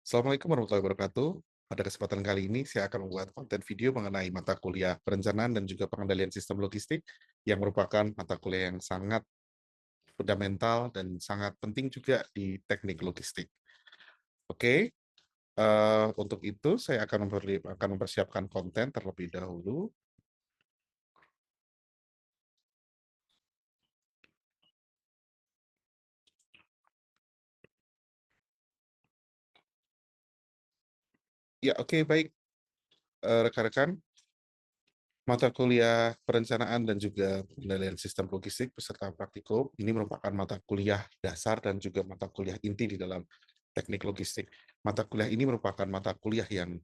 Assalamualaikum warahmatullahi wabarakatuh. Pada kesempatan kali ini, saya akan membuat konten video mengenai mata kuliah perencanaan dan juga pengendalian sistem logistik yang merupakan mata kuliah yang sangat fundamental dan sangat penting juga di teknik logistik. Oke, untuk itu saya akan mempersiapkan konten terlebih dahulu. Ya, oke, baik, rekan-rekan. Mata kuliah perencanaan dan juga pengendalian sistem logistik beserta praktikum ini merupakan mata kuliah dasar dan juga mata kuliah inti di dalam teknik logistik. Mata kuliah ini merupakan mata kuliah yang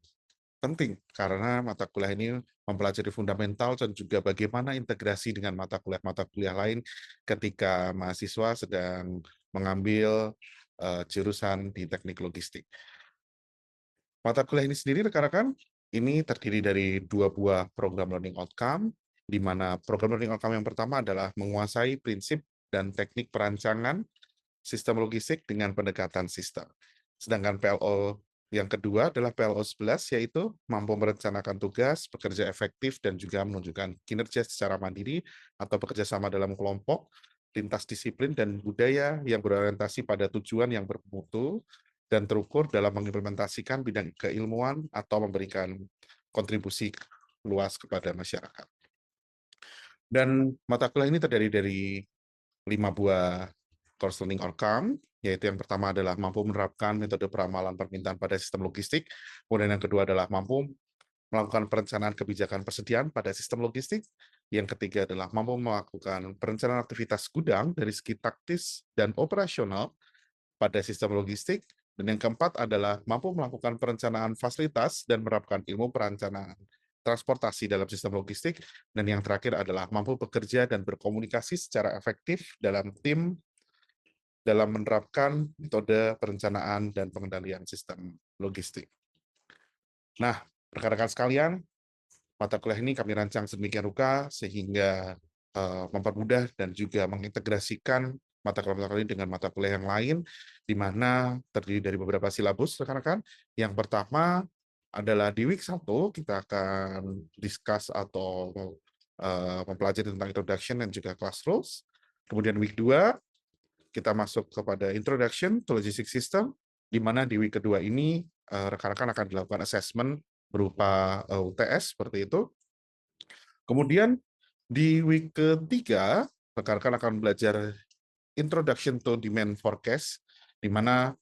penting karena mata kuliah ini mempelajari fundamental dan juga bagaimana integrasi dengan mata kuliah lain ketika mahasiswa sedang mengambil jurusan di teknik logistik. Mata kuliah ini sendiri rekan-rekan, ini terdiri dari dua buah program learning outcome, di mana program learning outcome yang pertama adalah menguasai prinsip dan teknik perancangan sistem logistik dengan pendekatan sistem. Sedangkan PLO yang kedua adalah PLO 11, yaitu mampu merencanakan tugas, bekerja efektif, dan juga menunjukkan kinerja secara mandiri atau bekerja sama dalam kelompok, lintas disiplin dan budaya yang berorientasi pada tujuan yang bermutu dan terukur dalam mengimplementasikan bidang keilmuan atau memberikan kontribusi luas kepada masyarakat. Dan mata kuliah ini terdiri dari 5 buah course learning outcome, yaitu yang pertama adalah mampu menerapkan metode peramalan permintaan pada sistem logistik, kemudian yang kedua adalah mampu melakukan perencanaan kebijakan persediaan pada sistem logistik, yang ketiga adalah mampu melakukan perencanaan aktivitas gudang dari segi taktis dan operasional pada sistem logistik, dan yang keempat adalah mampu melakukan perencanaan fasilitas dan menerapkan ilmu perencanaan transportasi dalam sistem logistik, dan yang terakhir adalah mampu bekerja dan berkomunikasi secara efektif dalam tim dalam menerapkan metode perencanaan dan pengendalian sistem logistik. Nah, rekan-rekan sekalian, mata kuliah ini kami rancang sedemikian rupa sehingga mempermudah dan juga mengintegrasikan mata kuliah ini dengan mata kuliah yang lain, di mana terdiri dari beberapa silabus, rekan-rekan. Yang pertama adalah di week 1, kita akan discuss atau mempelajari tentang introduction dan juga class rules. Kemudian week 2, kita masuk kepada introduction to logistic system, di mana di week kedua ini rekan-rekan akan dilakukan assessment berupa UTS seperti itu. Kemudian di week ketiga, rekan-rekan akan belajar introduction to demand forecast, di mana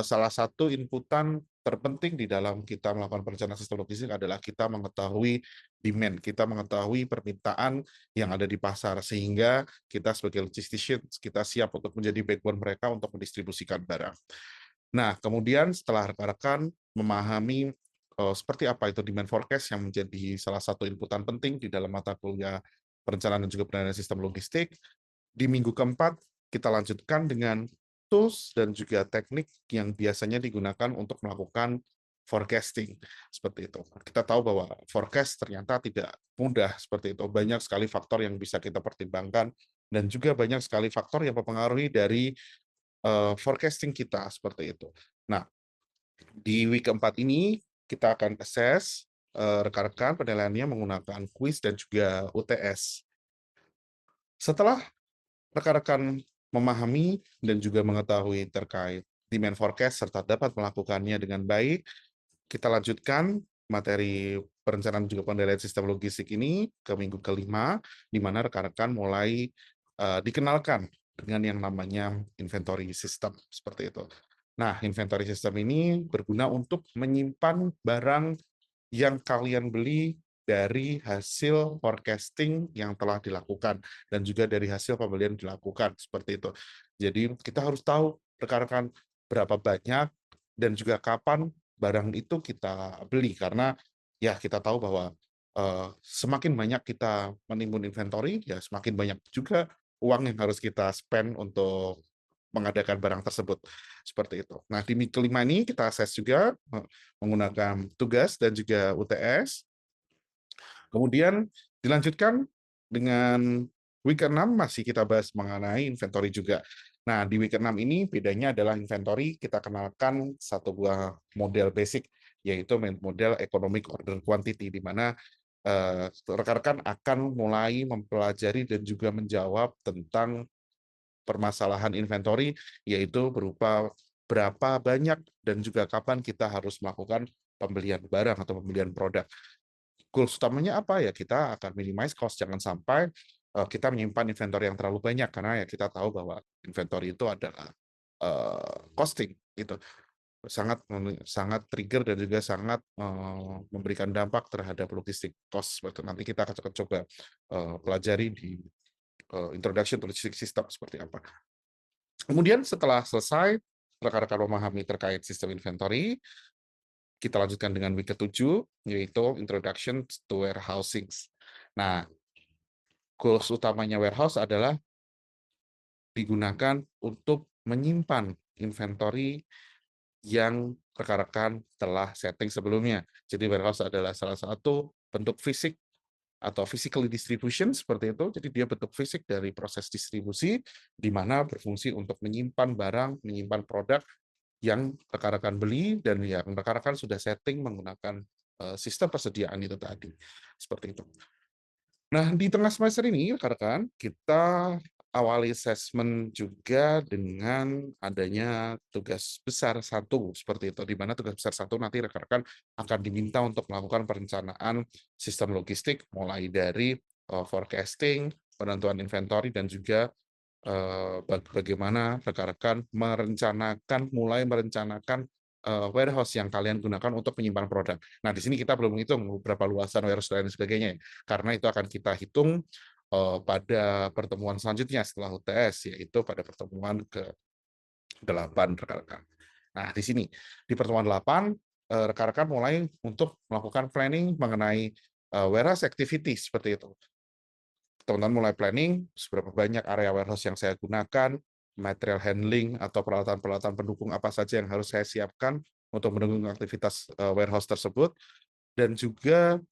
salah satu inputan terpenting di dalam kita melakukan perencanaan sistem logistik adalah kita mengetahui demand, kita mengetahui permintaan yang ada di pasar, sehingga kita sebagai logistician, kita siap untuk menjadi backbone mereka untuk mendistribusikan barang. Nah, kemudian setelah rekan-rekan memahami seperti apa itu demand forecast yang menjadi salah satu inputan penting di dalam mata kuliah perencanaan dan juga pendanaan sistem logistik, di minggu keempat kita lanjutkan dengan tools dan juga teknik yang biasanya digunakan untuk melakukan forecasting seperti itu. Kita tahu bahwa forecast ternyata tidak mudah seperti itu. Banyak sekali faktor yang bisa kita pertimbangkan dan juga banyak sekali faktor yang mempengaruhi dari forecasting kita seperti itu. Nah, di week keempat ini kita akan assess rekan-rekan penilaiannya menggunakan kuis dan juga UTS. Setelah rekan-rekan memahami dan juga mengetahui terkait demand forecast serta dapat melakukannya dengan baik, kita lanjutkan materi perencanaan juga pengendalian sistem logistik ini ke minggu kelima, di mana rekan-rekan mulai dikenalkan dengan yang namanya inventory system seperti itu. Nah, inventory system ini berguna untuk menyimpan barang yang kalian beli dari hasil forecasting yang telah dilakukan dan juga dari hasil pembelian dilakukan seperti itu. Jadi kita harus tahu rekan-rekan berapa banyak dan juga kapan barang itu kita beli, karena ya kita tahu bahwa semakin banyak kita menimbun inventory, ya semakin banyak juga uang yang harus kita spend untuk mengadakan barang tersebut seperti itu. Nah, di minggu kelima ini kita assess juga menggunakan tugas dan juga UTS. Kemudian dilanjutkan dengan week ke-6 masih kita bahas mengenai inventory juga. Nah, di week ke-6 ini bedanya adalah inventory kita kenalkan satu buah model basic, yaitu model economic order quantity, di mana rekan-rekan akan mulai mempelajari dan juga menjawab tentang permasalahan inventory, yaitu berupa berapa banyak dan juga kapan kita harus melakukan pembelian barang atau pembelian produk. Goals utamanya apa ya? Kita akan minimize cost, jangan sampai kita menyimpan inventory yang terlalu banyak, karena ya kita tahu bahwa inventory itu adalah costing gitu, sangat sangat trigger dan juga sangat memberikan dampak terhadap logistik cost. Nanti kita akan coba pelajari di introduction to logistics system seperti apa. Kemudian setelah selesai rekan-rekan memahami terkait sistem inventory, kita lanjutkan dengan week ke-7, yaitu introduction to warehousing. Nah, goals utamanya warehouse adalah digunakan untuk menyimpan inventory yang rekan-rekan telah setting sebelumnya. Jadi warehouse adalah salah satu bentuk fisik atau physically distribution seperti itu. Jadi dia bentuk fisik dari proses distribusi, di mana berfungsi untuk menyimpan barang, menyimpan produk yang rekan-rekan beli dan yang rekan-rekan sudah setting menggunakan sistem persediaan itu tadi. Seperti itu. Nah, di tengah semester ini, rekan-rekan, kita awali assessment juga dengan adanya tugas besar satu, seperti itu, di mana tugas besar satu nanti rekan-rekan akan diminta untuk melakukan perencanaan sistem logistik, mulai dari forecasting, penentuan inventory, dan juga bagaimana rekan-rekan mulai merencanakan warehouse yang kalian gunakan untuk menyimpan produk. Nah, di sini kita belum menghitung berapa luasan warehouse dan sebagainya, karena itu akan kita hitung pada pertemuan selanjutnya setelah UTS, yaitu pada pertemuan ke-8 rekan-rekan. Nah, di sini di pertemuan 8 rekan-rekan mulai untuk melakukan planning mengenai warehouse activity seperti itu. Teman-teman mulai planning seberapa banyak area warehouse yang saya gunakan, material handling atau peralatan-peralatan pendukung apa saja yang harus saya siapkan untuk mendukung aktivitas warehouse tersebut, dan juga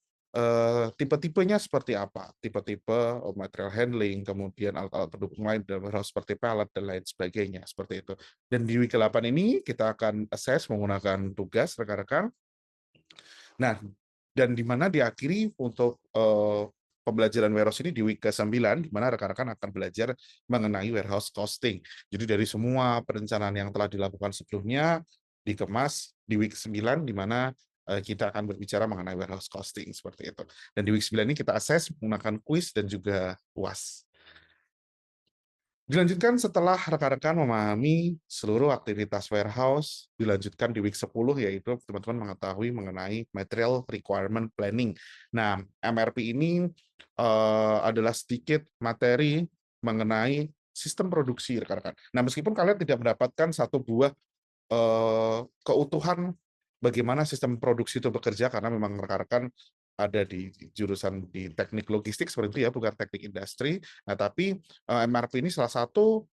tipe-tipenya seperti apa, tipe-tipe material handling, kemudian alat-alat pendukung lain dalam warehouse seperti pallet dan lain sebagainya, seperti itu. Dan di week ke-8 ini kita akan assess menggunakan tugas rekan-rekan. Nah, dan di mana diakhiri untuk pembelajaran warehouse ini di week ke-9, di mana rekan-rekan akan belajar mengenai warehouse costing. Jadi dari semua perencanaan yang telah dilakukan sebelumnya, dikemas di week 9, di mana kita akan berbicara mengenai warehouse costing, seperti itu. Dan di week 9 ini kita assess menggunakan kuis dan juga UAS. Dilanjutkan setelah rekan-rekan memahami seluruh aktivitas warehouse, dilanjutkan di week 10, yaitu teman-teman mengetahui mengenai material requirement planning. Nah, MRP ini adalah sedikit materi mengenai sistem produksi rekan-rekan. Nah, meskipun kalian tidak mendapatkan satu buah keutuhan bagaimana sistem produksi itu bekerja, karena memang rekan-rekan ada di jurusan di teknik logistik seperti itu ya, bukan teknik industri. Nah, tapi MRP ini salah satu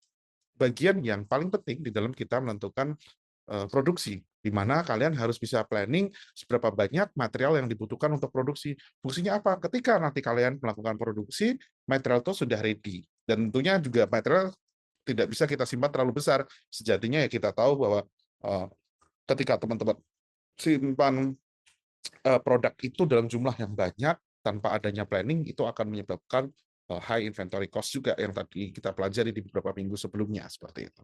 bagian yang paling penting di dalam kita menentukan produksi, di mana kalian harus bisa planning seberapa banyak material yang dibutuhkan untuk produksi. Fungsinya apa? Ketika nanti kalian melakukan produksi, material itu sudah ready. Dan tentunya juga material tidak bisa kita simpan terlalu besar. Sejatinya ya kita tahu bahwa ketika teman-teman simpan produk itu dalam jumlah yang banyak tanpa adanya planning, itu akan menyebabkan high inventory cost juga yang tadi kita pelajari di beberapa minggu sebelumnya, seperti itu.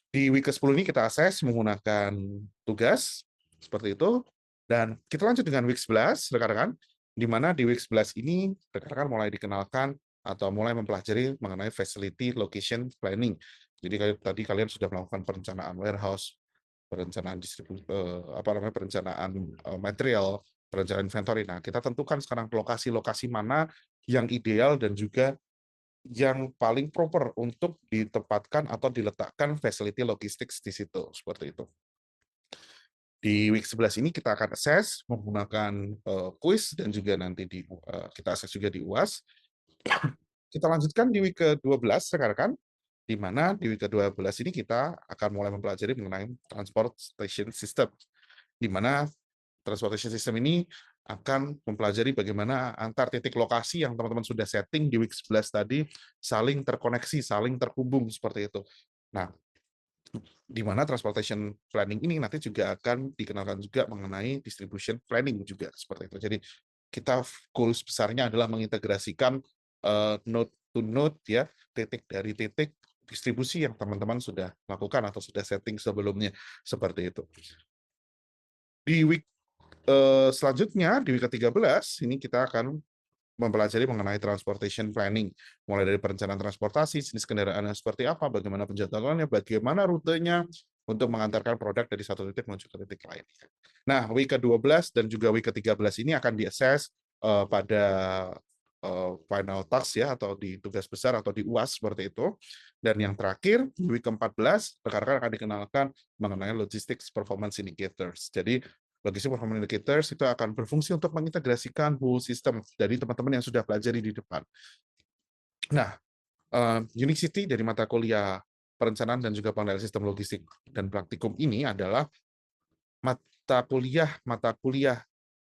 Di week ke-10 ini kita assess menggunakan tugas seperti itu, dan kita lanjut dengan week 11 rekan-rekan, di mana di week 11 ini rekan-rekan mulai dikenalkan atau mulai mempelajari mengenai facility location planning. Jadi tadi kalian sudah melakukan perencanaan warehouse, perencanaan perencanaan material, perencanaan inventory. Nah, kita tentukan sekarang lokasi-lokasi mana yang ideal dan juga yang paling proper untuk ditempatkan atau diletakkan facility logistics di situ, seperti itu. Di week 11 ini kita akan assess menggunakan kuis dan juga nanti kita assess juga di UAS. Kita lanjutkan di week ke-12 rekan-rekan, di mana di week ke-12 ini kita akan mulai mempelajari mengenai transportation system, di mana transportation system ini akan mempelajari bagaimana antar titik lokasi yang teman-teman sudah setting di week 11 tadi saling terkoneksi, saling terhubung seperti itu. Nah, di mana transportation planning ini nanti juga akan dikenalkan juga mengenai distribution planning juga seperti itu. Jadi kita goals besarnya adalah mengintegrasikan node to node ya, titik dari titik distribusi yang teman-teman sudah lakukan atau sudah setting sebelumnya seperti itu. Di week selanjutnya di week ke-13 ini kita akan mempelajari mengenai transportation planning, mulai dari perencanaan transportasi, jenis kendaraannya seperti apa, bagaimana penjadwalannya, bagaimana rutenya untuk mengantarkan produk dari satu titik menuju ke titik lain. Nah, week ke-12 dan juga week ke-13 ini akan diakses pada final task ya, atau di tugas besar atau di UAS seperti itu. Dan yang terakhir, di week ke-14, rekan-rekan akan dikenalkan mengenai logistics performance indicators. Jadi Logistic Performance Indicators itu akan berfungsi untuk mengintegrasikan whole system dari teman-teman yang sudah pelajari di depan. Nah, unicity dari mata kuliah perencanaan dan juga pengendalian sistem logistik dan praktikum ini adalah mata kuliah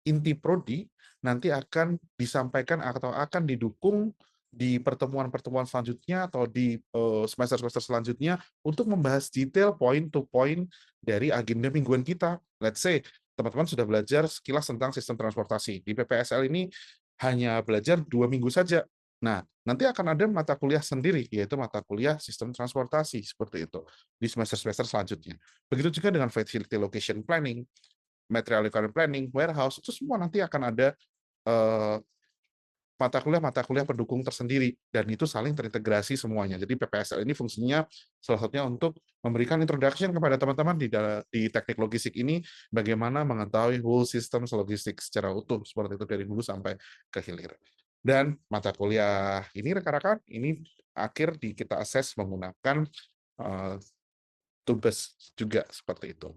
inti prodi nanti akan disampaikan atau akan didukung di pertemuan-pertemuan selanjutnya atau di semester-semester selanjutnya untuk membahas detail point to point dari agenda mingguan kita. Let's say teman-teman sudah belajar sekilas tentang sistem transportasi. Di PPSL ini hanya belajar 2 minggu saja. Nah, nanti akan ada mata kuliah sendiri, yaitu mata kuliah sistem transportasi, seperti itu, di semester-semester selanjutnya. Begitu juga dengan facility location planning, material requirement planning, warehouse, itu semua nanti akan ada mata kuliah pendukung tersendiri, dan itu saling terintegrasi semuanya. Jadi PPSL ini fungsinya salah satunya untuk memberikan introduction kepada teman-teman di teknik logistik ini, bagaimana mengetahui whole system logistik secara utuh, seperti itu dari hulu sampai ke hilir. Dan mata kuliah ini rekan-rekan, ini akhir kita akses menggunakan tugas juga seperti itu.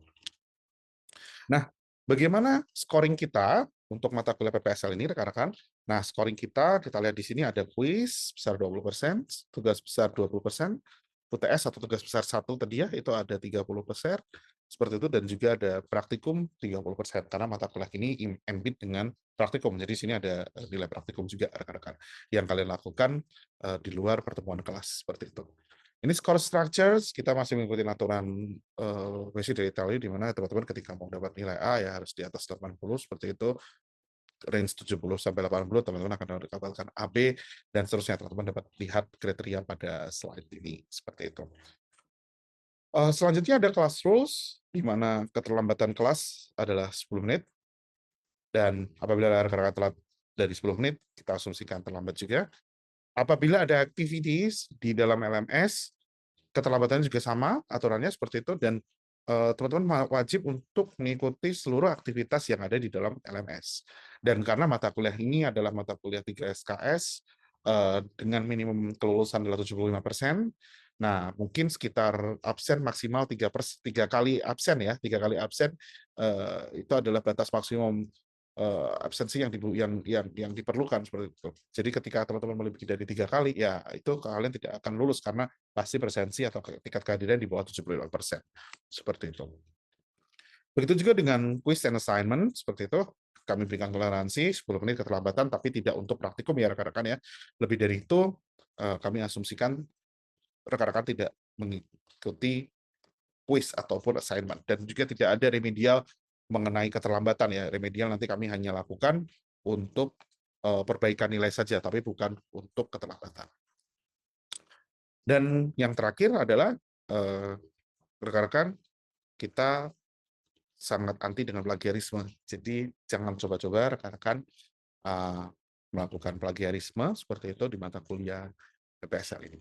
Nah, bagaimana scoring kita untuk mata kuliah PPSL ini, rekan-rekan? Nah, scoring kita lihat di sini ada kuis besar 20%, tugas besar 20%, UTS atau tugas besar 1 tadi ya, itu ada 30%, seperti itu, dan juga ada praktikum 30%, karena mata kuliah ini embed dengan praktikum. Jadi sini ada nilai praktikum juga, rekan-rekan, yang kalian lakukan di luar pertemuan kelas, seperti itu. Ini score structures, kita masih mengikuti aturan basic dari Italia, di mana teman-teman ketika mau dapat nilai A ya harus di atas 80, seperti itu. Range 70 sampai 80, teman-teman akan mendapatkan AB, dan seterusnya. Teman-teman dapat lihat kriteria pada slide ini, seperti itu. Selanjutnya ada class rules, di mana keterlambatan kelas adalah 10 menit, dan apabila rekan-rekan telat dari 10 menit, kita asumsikan terlambat juga. Apabila ada activities di dalam LMS, keterlambatannya juga sama, aturannya seperti itu, dan teman-teman wajib untuk mengikuti seluruh aktivitas yang ada di dalam LMS. Dan karena mata kuliah ini adalah mata kuliah 3 SKS, dengan minimum kelulusan adalah 75%, nah mungkin sekitar absen maksimal 3 kali absen ya, 3 kali absen, itu adalah batas maksimum absensi yang diperlukan seperti itu. Jadi ketika teman-teman melebihi dari 3 kali, ya itu kalian tidak akan lulus karena pasti presensi atau tingkat kehadiran di bawah 75%. Seperti itu. Begitu juga dengan quiz and assignment, seperti itu. Kami berikan toleransi 10 menit keterlambatan, tapi tidak untuk praktikum ya rekan-rekan ya. Lebih dari itu, kami asumsikan rekan-rekan tidak mengikuti quiz ataupun assignment, dan juga tidak ada remedial mengenai keterlambatan ya. Remedial nanti kami hanya lakukan untuk perbaikan nilai saja, tapi bukan untuk keterlambatan. Dan yang terakhir adalah rekan-rekan, kita sangat anti dengan plagiarisme. Jadi jangan coba-coba rekan-rekan melakukan plagiarisme seperti itu di mata kuliah PPSL ini.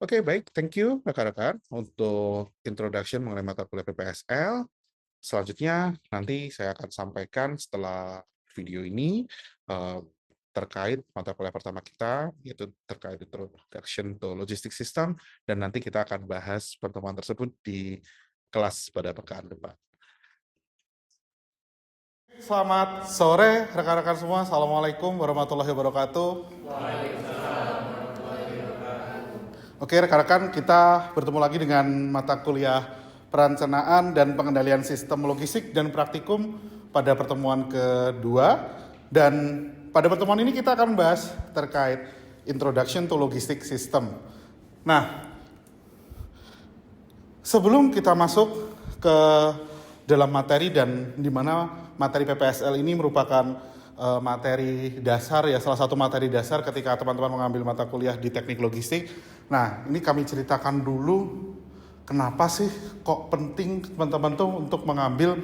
Oke, baik. Thank you rekan-rekan untuk introduction mengenai mata kuliah PPSL. Selanjutnya nanti saya akan sampaikan setelah video ini terkait mata kuliah pertama kita, yaitu terkait Introduction to Logistics System, dan nanti kita akan bahas pertemuan tersebut di kelas pada pekan depan. Selamat sore rekan-rekan semua. Assalamualaikum warahmatullahi wabarakatuh. Oke rekan-rekan, kita bertemu lagi dengan mata kuliah Perencanaan dan Pengendalian Sistem Logistik dan Praktikum pada pertemuan kedua. Dan pada pertemuan ini kita akan membahas terkait Introduction to Logistic System. Nah, sebelum kita masuk ke dalam materi dan di mana materi PPSL ini merupakan materi dasar ya, salah satu materi dasar ketika teman-teman mengambil mata kuliah di teknik logistik. Nah, ini kami ceritakan dulu kenapa sih kok penting teman-teman tuh untuk mengambil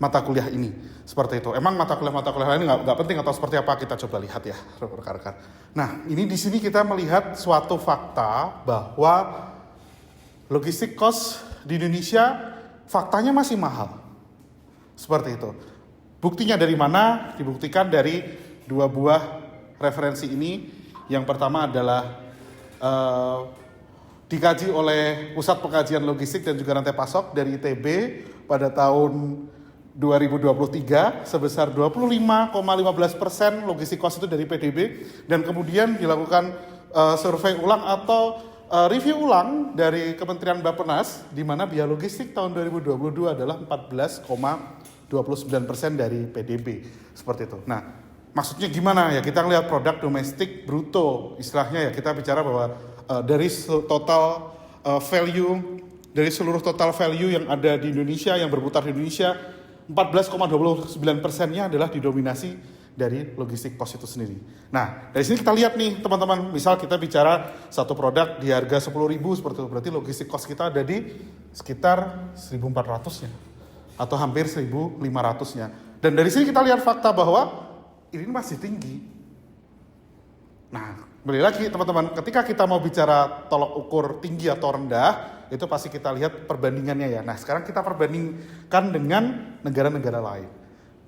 mata kuliah ini. Seperti itu. Emang mata kuliah lain nggak penting atau seperti apa? Kita coba lihat ya, rekan-rekan. Nah, ini di sini kita melihat suatu fakta bahwa logistik cost di Indonesia faktanya masih mahal. Seperti itu. Buktinya dari mana? Dibuktikan dari dua buah referensi ini. Yang pertama adalah dikaji oleh Pusat Pengkajian Logistik dan juga Rantai Pasok dari ITB pada tahun 2023 sebesar 25,15% logistik cost itu dari PDB, dan kemudian dilakukan survei ulang atau review ulang dari Kementerian Bappenas di mana biaya logistik tahun 2022 adalah 14,29% dari PDB. Seperti itu. Nah, maksudnya gimana ya? Kita ngelihat produk domestik bruto, istilahnya ya, kita bicara bahwa dari total value, dari seluruh total value yang ada di Indonesia, yang berputar di Indonesia, 14,29%-nya adalah didominasi dari logistik cost itu sendiri. Nah, dari sini kita lihat nih teman-teman, misal kita bicara satu produk di harga 10.000 seperti itu, berarti logistik cost kita ada di sekitar 1.400-nya atau hampir 1.500-nya. Dan dari sini kita lihat fakta bahwa ini masih tinggi. Nah, kembali lagi teman-teman, ketika kita mau bicara tolok ukur tinggi atau rendah, itu pasti kita lihat perbandingannya ya. Nah, sekarang kita perbandingkan dengan negara-negara lain.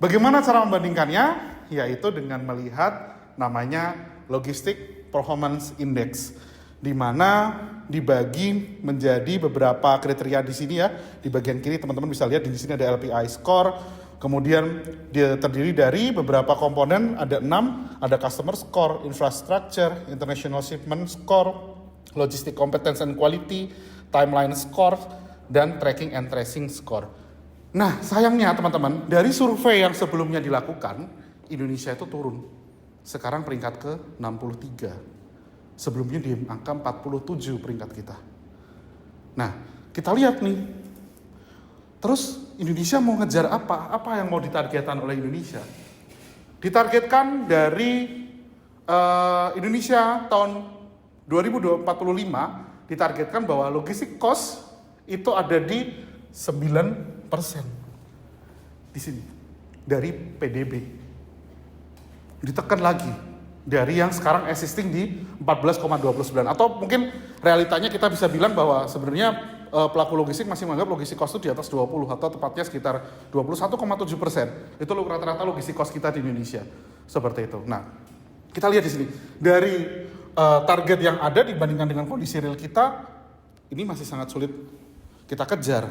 Bagaimana cara membandingkannya? Yaitu dengan melihat namanya Logistic Performance Index, di mana dibagi menjadi beberapa kriteria di sini ya. Di bagian kiri teman-teman bisa lihat di sini ada LPI score. Kemudian dia terdiri dari beberapa komponen, ada 6, ada customer score, infrastructure, international shipment score, logistic competence and quality, timeline score, dan tracking and tracing score. Nah, sayangnya teman-teman, dari survei yang sebelumnya dilakukan, Indonesia itu turun. Sekarang peringkat ke 63. Sebelumnya di angka 47 peringkat kita. Nah, kita lihat nih. Terus Indonesia mau ngejar apa? Apa yang mau ditargetkan oleh Indonesia? Ditargetkan dari Indonesia tahun 2045 ditargetkan bahwa logistik cost itu ada di 9% di sini dari PDB. Ditekan lagi dari yang sekarang existing di 14,29, atau mungkin realitanya kita bisa bilang bahwa sebenarnya pelaku logistik masih menganggap logistik cost itu di atas 20 atau tepatnya sekitar 21,7%. Itu rata-rata logistik cost kita di Indonesia. Seperti itu. Nah, kita lihat di sini dari target yang ada dibandingkan dengan kondisi real kita, ini masih sangat sulit kita kejar.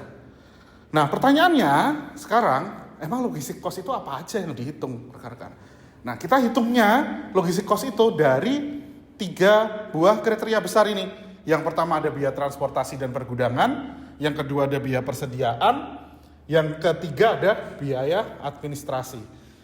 Nah, pertanyaannya sekarang, emang logistik cost itu apa aja yang dihitung, rekan-rekan? Nah, kita hitungnya logistik cost itu dari 3 buah kriteria besar ini. Yang pertama ada biaya transportasi dan pergudangan, yang kedua ada biaya persediaan, yang ketiga ada biaya administrasi,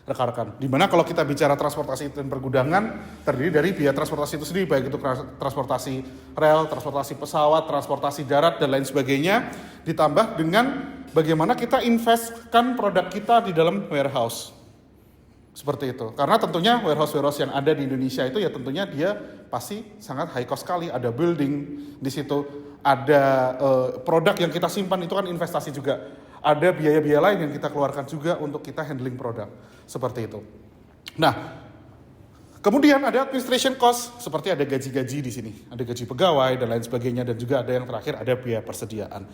rekan-rekan. Dimana kalau kita bicara transportasi dan pergudangan, terdiri dari biaya transportasi itu sendiri, baik itu transportasi rel, transportasi pesawat, transportasi darat, dan lain sebagainya, ditambah dengan bagaimana kita investkan produk kita di dalam warehouse. Seperti itu. Karena tentunya warehouse yang ada di Indonesia itu ya tentunya dia pasti sangat high cost sekali. Ada building di situ, ada produk yang kita simpan itu kan investasi juga. Ada biaya-biaya lain yang kita keluarkan juga untuk kita handling produk. Seperti itu. Nah, kemudian ada administration cost, seperti ada gaji-gaji di sini. Ada gaji pegawai dan lain sebagainya, dan juga ada yang terakhir ada biaya persediaan.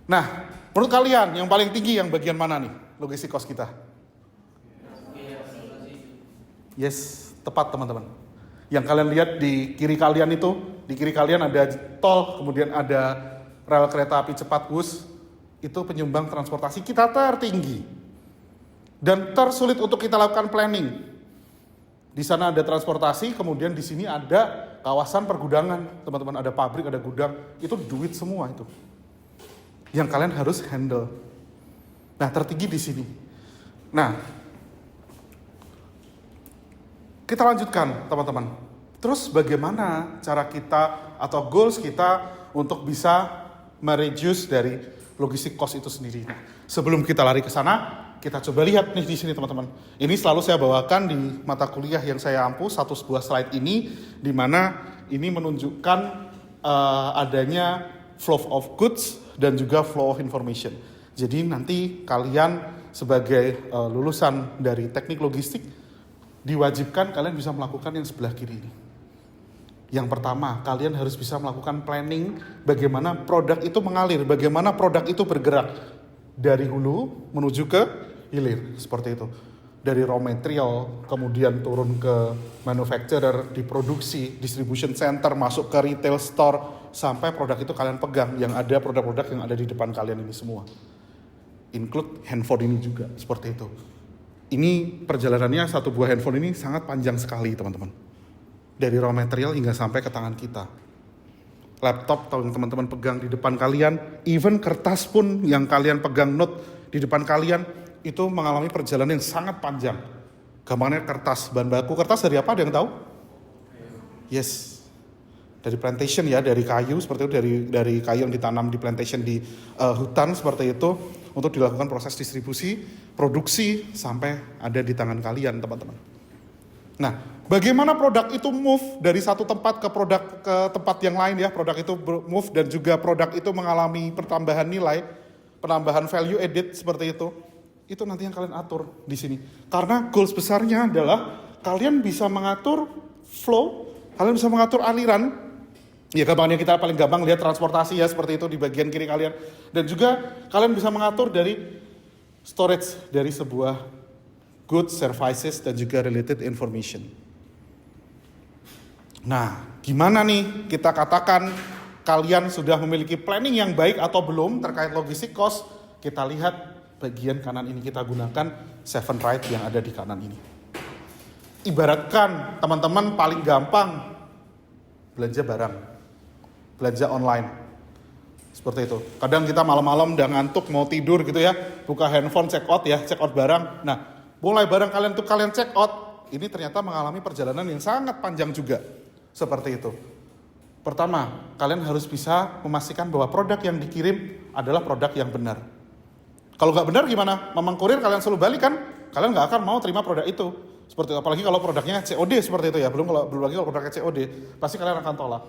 Nah, menurut kalian yang paling tinggi yang bagian mana nih logistik cost kita? Yes, tepat teman-teman. Yang kalian lihat di kiri kalian itu, di kiri kalian ada tol, kemudian ada rel kereta api cepat bus, itu penyumbang transportasi kita tertinggi. Dan tersulit untuk kita lakukan planning. Di sana ada transportasi, kemudian di sini ada kawasan pergudangan, teman-teman, ada pabrik, ada gudang, itu duit semua itu. yang kalian harus handle. Nah, tertinggi di sini. Nah, kita lanjutkan teman-teman. Terus bagaimana cara kita atau goals kita untuk bisa mereduce dari logistik cost itu sendiri. Nah, sebelum kita lari ke sana, kita coba lihat nih di sini teman-teman. Ini selalu saya bawakan di mata kuliah yang saya ampu, satu sebuah slide ini, di mana ini menunjukkan adanya flow of goods dan juga flow of information. Jadi nanti kalian sebagai lulusan dari teknik logistik, diwajibkan kalian bisa melakukan yang sebelah kiri ini. Yang pertama, kalian harus bisa melakukan planning bagaimana produk itu mengalir, bagaimana produk itu bergerak dari hulu menuju ke hilir, seperti itu. Dari raw material, kemudian turun ke manufacturer, diproduksi, distribution center, masuk ke retail store, sampai produk itu kalian pegang, yang ada produk-produk yang ada di depan kalian ini semua. Include handphone ini juga, seperti itu. Ini perjalanannya satu buah handphone ini sangat panjang sekali teman-teman. Dari raw material hingga sampai ke tangan kita. Laptop yang teman-teman pegang di depan kalian, even kertas pun yang kalian pegang note di depan kalian, itu mengalami perjalanan yang sangat panjang. Gampangnya kertas, bahan baku kertas dari apa, ada yang tahu? Yes, dari plantation ya, dari kayu seperti itu, dari kayu yang ditanam di plantation di hutan seperti itu, untuk dilakukan proses distribusi, produksi, sampai ada di tangan kalian teman-teman. Nah, bagaimana produk itu move dari satu tempat ke tempat yang lain ya, produk itu move dan juga produk itu mengalami pertambahan nilai, penambahan value added seperti itu nanti yang kalian atur di sini. Karena goals besarnya adalah kalian bisa mengatur flow, kalian bisa mengatur aliran. Ya gampangnya kita paling gampang lihat transportasi ya, seperti itu di bagian kiri kalian. Dan juga kalian bisa mengatur dari storage dari sebuah goods, services, dan juga related information. Nah, gimana nih kita katakan kalian sudah memiliki planning yang baik atau belum terkait logistik cost? Kita lihat bagian kanan ini, kita gunakan 7 right yang ada di kanan ini. Ibaratkan teman-teman paling gampang belanja barang, belanja online. Seperti itu. Kadang kita malam-malam udah ngantuk mau tidur gitu ya, buka handphone check out barang. Nah, mulai barang kalian tuh kalian check out, ini ternyata mengalami perjalanan yang sangat panjang juga. Seperti itu. Pertama, kalian harus bisa memastikan bahwa produk yang dikirim adalah produk yang benar. Kalau nggak benar gimana? Memang kurir kalian selalu balik kan? Kalian nggak akan mau terima produk itu. Seperti itu. Apalagi kalau produknya COD seperti itu ya. Belum lagi kalau produknya COD, pasti kalian akan tolak.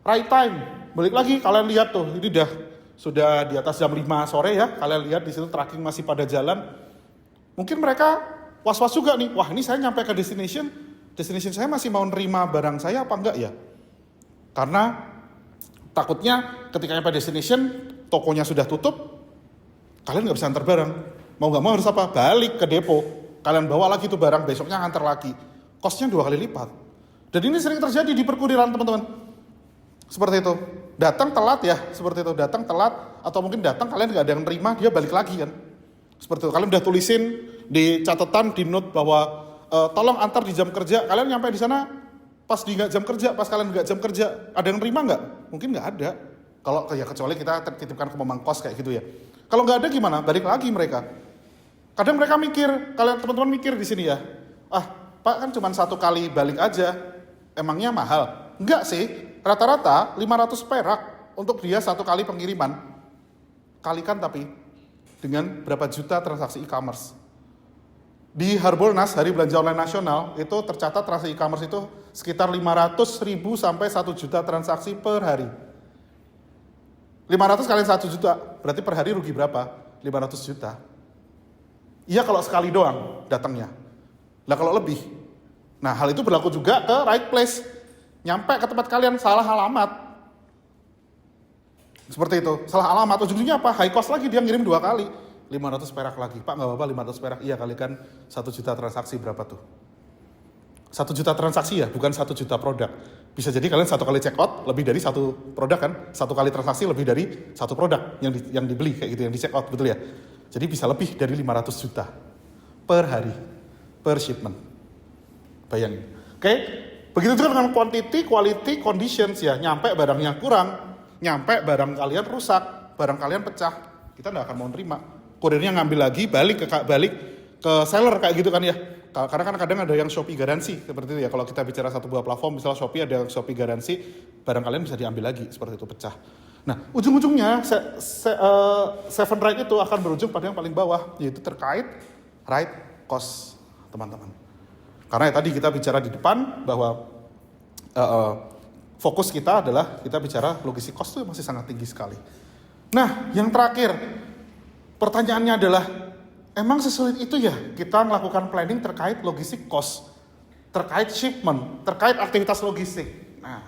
Right time, balik lagi kalian lihat tuh, ini sudah di atas jam 5 sore ya. Kalian lihat di situ tracking masih pada jalan. Mungkin mereka was-was juga nih, wah ini saya nyampe ke destination saya masih mau nerima barang saya apa enggak ya? Karena takutnya ketika nyampe destination, tokonya sudah tutup, kalian nggak bisa antar barang. Mau nggak mau harus apa? Balik ke depo. Kalian bawa lagi tuh barang, besoknya antar lagi. Costnya 2 kali lipat. Dan ini sering terjadi di perkuriran teman-teman. Seperti itu. Datang telat ya, seperti itu. Datang telat, atau mungkin datang kalian nggak ada yang nerima, dia balik lagi kan. Seperti itu. Kalian udah tulisin di catatan, di note bahwa tolong antar di jam kerja. Kalian nyampe di sana pas di jam kerja, pas kalian nggak jam kerja, ada yang nerima nggak? Mungkin nggak ada. Kalau ya kecuali kita titipkan ke memang kos kayak gitu ya. Kalau nggak ada gimana? Balik lagi mereka. Kadang mereka mikir, kalian teman-teman mikir di sini ya. Ah, Pak kan cuma 1 kali balik aja. Emangnya mahal? Enggak sih. Rata-rata 500 perak untuk dia 1 kali pengiriman. Kalikan tapi dengan berapa juta transaksi e-commerce. Di Harbolnas, Hari Belanja Online Nasional, itu tercatat transaksi e-commerce itu sekitar 500.000 sampai 1 juta transaksi per hari. 500 kali 1 juta, berarti per hari rugi berapa? 500 juta. Iya kalau sekali doang datangnya. Lah kalau lebih. Nah hal itu berlaku juga ke right place. Nyampe ke tempat kalian salah alamat. Seperti itu, salah alamat. Ujung-ujungnya apa? High cost lagi, dia ngirim 2 kali. 500 perak lagi. Pak nggak apa-apa 500 perak. Iya kalikan 1 juta transaksi berapa tuh? 1 juta transaksi ya, bukan 1 juta produk. Bisa jadi kalian 1 kali check out lebih dari 1 produk kan? 1 kali transaksi lebih dari 1 produk yang dibeli kayak gitu, yang di check out, betul ya? Jadi bisa lebih dari 500 juta per hari, per shipment. Bayangin. Oke? Begitu juga dengan quantity, quality, conditions ya. Nyampe barangnya kurang, nyampe barang kalian rusak. barang kalian pecah, kita nggak akan mau terima. Kurirnya ngambil lagi, balik ke seller kayak gitu kan ya. Karena kan kadang ada yang Shopee garansi seperti itu ya. Kalau kita bicara satu buah platform, misalnya Shopee ada Shopee garansi, barang kalian bisa diambil lagi seperti itu pecah. Nah, ujung-ujungnya Seven Right itu akan berujung pada yang paling bawah, yaitu terkait right cost, teman-teman. Karena ya tadi kita bicara di depan bahwa fokus kita adalah kita bicara logistik cost itu masih sangat tinggi sekali. Nah, yang terakhir, pertanyaannya adalah, emang sesulit itu ya kita melakukan planning terkait logistik cost, terkait shipment, terkait aktivitas logistik. Nah,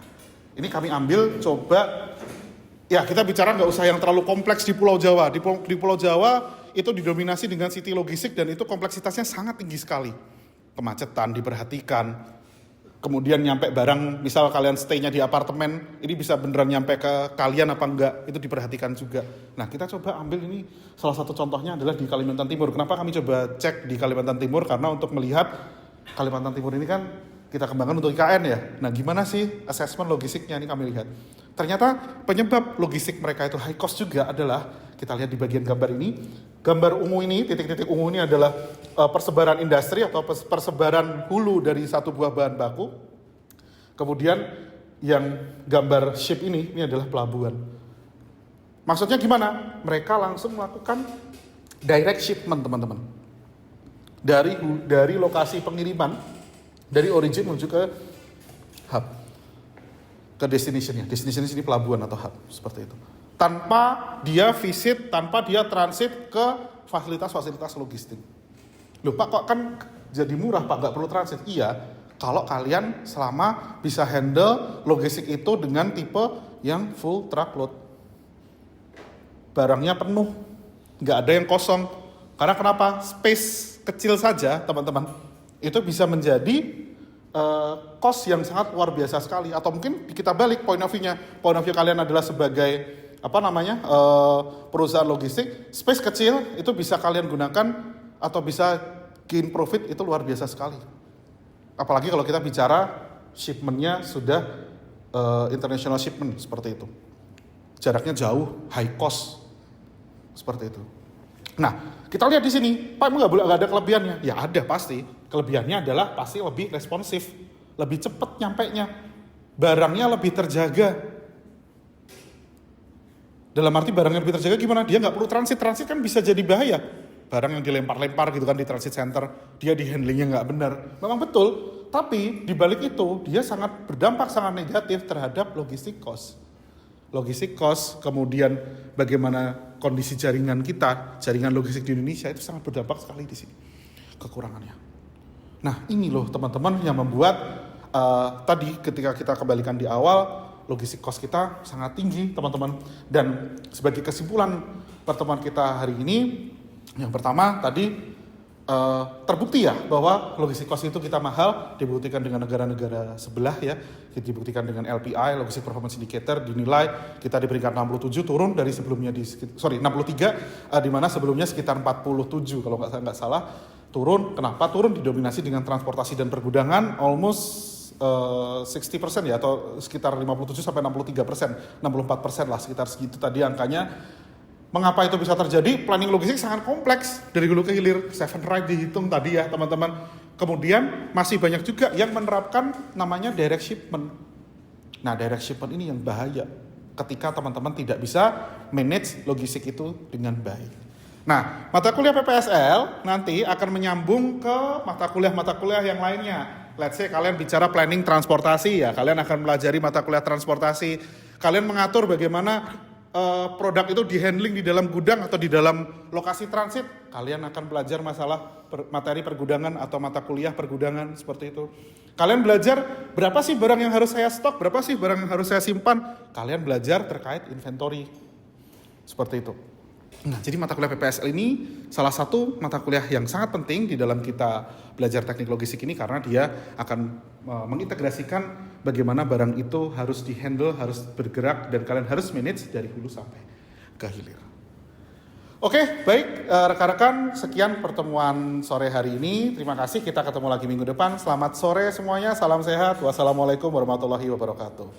ini kami ambil coba, ya kita bicara nggak usah yang terlalu kompleks di Pulau Jawa. Di Pulau Jawa itu didominasi dengan city logistik dan itu kompleksitasnya sangat tinggi sekali. Kemacetan diperhatikan. Kemudian nyampe barang, misal kalian stay-nya di apartemen, ini bisa beneran nyampe ke kalian apa enggak, itu diperhatikan juga. Nah, kita coba ambil ini, salah satu contohnya adalah di Kalimantan Timur. Kenapa kami coba cek di Kalimantan Timur? Karena untuk melihat Kalimantan Timur ini kan kita kembangkan untuk IKN ya. Nah, gimana sih assessment logistiknya ini kami lihat. Ternyata penyebab logistik mereka itu high cost juga adalah, kita lihat di bagian gambar ini, gambar ungu ini, titik-titik ungu ini adalah persebaran industri atau persebaran hulu dari satu buah bahan baku. Kemudian yang gambar ship ini adalah pelabuhan. Maksudnya gimana? Mereka langsung melakukan direct shipment, teman-teman. Dari lokasi pengiriman, dari origin menuju ke hub, ke destination-nya. Destination ini pelabuhan atau hub, seperti itu. Tanpa dia visit, tanpa dia transit ke fasilitas-fasilitas logistik. Loh Pak, kok kan jadi murah Pak, nggak perlu transit? Iya, kalau kalian selama bisa handle logistik itu dengan tipe yang full truckload. Barangnya penuh, nggak ada yang kosong. Karena kenapa? Space kecil saja, teman-teman, itu bisa menjadi cost yang sangat luar biasa sekali. Atau mungkin kita balik point of view-nya. Point of view kalian adalah sebagai perusahaan logistik, space kecil itu bisa kalian gunakan atau bisa gain profit itu luar biasa sekali. Apalagi kalau kita bicara shipment-nya sudah international shipment seperti itu. Jaraknya jauh, high cost seperti itu. Nah, kita lihat di sini, Pak emang nggak ada kelebihannya? Ya ada pasti. Kelebihannya adalah pasti lebih responsif, lebih cepat nyampainya, barangnya lebih terjaga. Dalam arti barangnya lebih terjaga gimana? Dia nggak perlu transit kan bisa jadi bahaya. Barang yang dilempar-lempar gitu kan di transit center, dia di handlingnya nggak benar. Memang betul, tapi di balik itu dia sangat berdampak sangat negatif terhadap logistik cost. Logistik cost, kemudian bagaimana kondisi jaringan kita, jaringan logistik di Indonesia itu sangat berdampak sekali di sini. Kekurangannya. Nah ini loh teman-teman yang membuat tadi ketika kita kembalikan di awal, logistik cost kita sangat tinggi teman-teman. Dan sebagai kesimpulan pertemuan kita hari ini, yang pertama tadi terbukti ya bahwa logistik cost itu kita mahal, dibuktikan dengan negara-negara sebelah ya, dibuktikan dengan LPI, Logistic Performance Indicator, dinilai kita di peringkat 67 turun dari sebelumnya 63, di mana sebelumnya sekitar 47 kalau nggak salah turun. Kenapa turun? Didominasi dengan transportasi dan pergudangan almost 60% ya, atau sekitar 57 sampai 63%, 64% lah, sekitar segitu tadi angkanya. Mengapa itu bisa terjadi? Planning logistik sangat kompleks dari hulu ke hilir. Seven Right dihitung tadi ya teman-teman. Kemudian masih banyak juga yang menerapkan namanya direct shipment. Nah direct shipment ini yang bahaya ketika teman-teman tidak bisa manage logistik itu dengan baik. Nah mata kuliah PPSL nanti akan menyambung ke mata kuliah yang lainnya. Let's say kalian bicara planning transportasi ya, kalian akan pelajari mata kuliah transportasi. Kalian mengatur bagaimana produk itu di-handling di dalam gudang atau di dalam lokasi transit. Kalian akan belajar masalah materi pergudangan atau mata kuliah pergudangan seperti itu. Kalian belajar berapa sih barang yang harus saya stok, berapa sih barang yang harus saya simpan. Kalian belajar terkait inventory. Seperti itu. Nah, jadi mata kuliah PPSL ini salah satu mata kuliah yang sangat penting di dalam kita belajar teknik logistik ini karena dia akan mengintegrasikan bagaimana barang itu harus dihandle, harus bergerak, dan kalian harus manage dari hulu sampai ke hilir. Oke, baik rekan-rekan, sekian pertemuan sore hari ini. Terima kasih, kita ketemu lagi minggu depan. Selamat sore semuanya, salam sehat. Wassalamualaikum warahmatullahi wabarakatuh.